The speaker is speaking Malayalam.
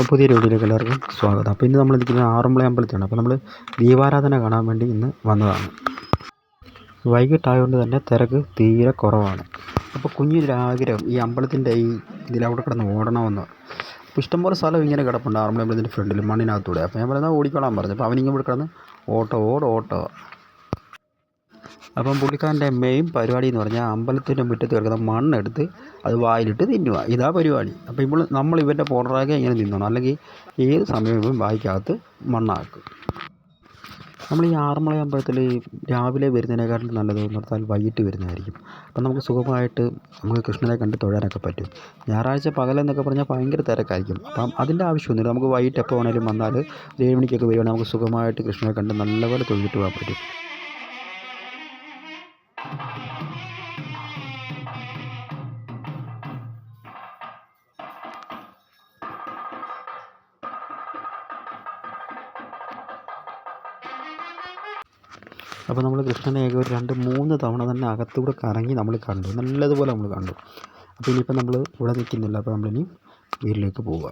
പുതിയ വീഡിയോയിലേക്ക് എല്ലാവർക്കും സ്വാഗതം. അപ്പോൾ ഇന്ന് നമ്മൾ ഇരിക്കുന്നത് ആറന്മുള അമ്പലത്തിലാണ്. അപ്പോൾ നമ്മൾ ദീപാരാധന കാണാൻ വേണ്ടി ഇന്ന് വന്നതാണ്. വൈകിട്ടായതുകൊണ്ട് തന്നെ തിരക്ക് തീരെ കുറവാണ്. അപ്പോൾ കുഞ്ഞൊരാഗ്രഹം ഈ അമ്പലത്തിൻ്റെ ഇതിലവിടെ കിടന്ന് ഓടണമെന്ന്. അപ്പോൾ ഇഷ്ടംപോലെ സ്ഥലം ഇങ്ങനെ കിടപ്പുണ്ട് ആറന്മുള അമ്പലത്തിൻ്റെ ഫ്രണ്ടിൽ മണ്ണിനകത്തൂടെ. അപ്പോൾ ഞാൻ പറയുന്നത് ഓടിക്കോളാൻ പറഞ്ഞു. അപ്പോൾ അവനിങ്ങനെ ഇവിടെ കിടന്ന് ഓട്ടോ. അപ്പം പുള്ളിക്കാരൻ്റെ മെയിൻ പരിപാടി എന്ന് പറഞ്ഞാൽ അമ്പലത്തിൻ്റെ മുറ്റത്ത് കിടക്കുന്ന മണ്ണെടുത്ത് അത് വായിലിട്ട് തിന്നുക. ഇതാ പരിപാടി. അപ്പോൾ ഇപ്പോൾ നമ്മൾ ഇവൻ്റെ പുറകെ ഇങ്ങനെ നിന്നോണം, അല്ലെങ്കിൽ ഏത് സമയവും വായിക്കകത്ത് മണ്ണാക്കും. നമ്മൾ ഈ ആറന്മുള അമ്പലത്തിൽ രാവിലെ വരുന്നതിനെക്കാട്ടിലും നല്ലത് നിർത്താൽ വൈകിട്ട് വരുന്നതായിരിക്കും. അപ്പം നമുക്ക് സുഖമായിട്ട് നമുക്ക് കൃഷ്ണനെ കണ്ട് തൊഴാനൊക്കെ പറ്റും. ഞായറാഴ്ച പകലെന്നൊക്കെ പറഞ്ഞാൽ ഭയങ്കര തിരക്കായിരിക്കും. അപ്പം അതിൻ്റെ ആവശ്യമൊന്നുമില്ല. നമുക്ക് വൈകിട്ട് എപ്പോൾ വേണേലും വന്നാൽ 7 മണിക്കൊക്കെ വരികയാണെങ്കിൽ നമുക്ക് സുഖമായിട്ട് കൃഷ്ണനെ കണ്ട് നല്ലപോലെ തൊഴിലിട്ട് പോകാൻ പറ്റും. അപ്പോൾ നമ്മൾ കൃഷ്ണനെ ഒരു 2-3 തവണ തന്നെ അകത്തൂടെ കറങ്ങി നമ്മൾ കണ്ടു, നല്ലതുപോലെ നമ്മൾ കണ്ടു. അപ്പോൾ ഇനിയിപ്പോൾ നമ്മൾ ഇവിടെ നിൽക്കുന്നില്ല. അപ്പോൾ നമ്മളിനി വീട്ടിലേക്ക് പോവുക.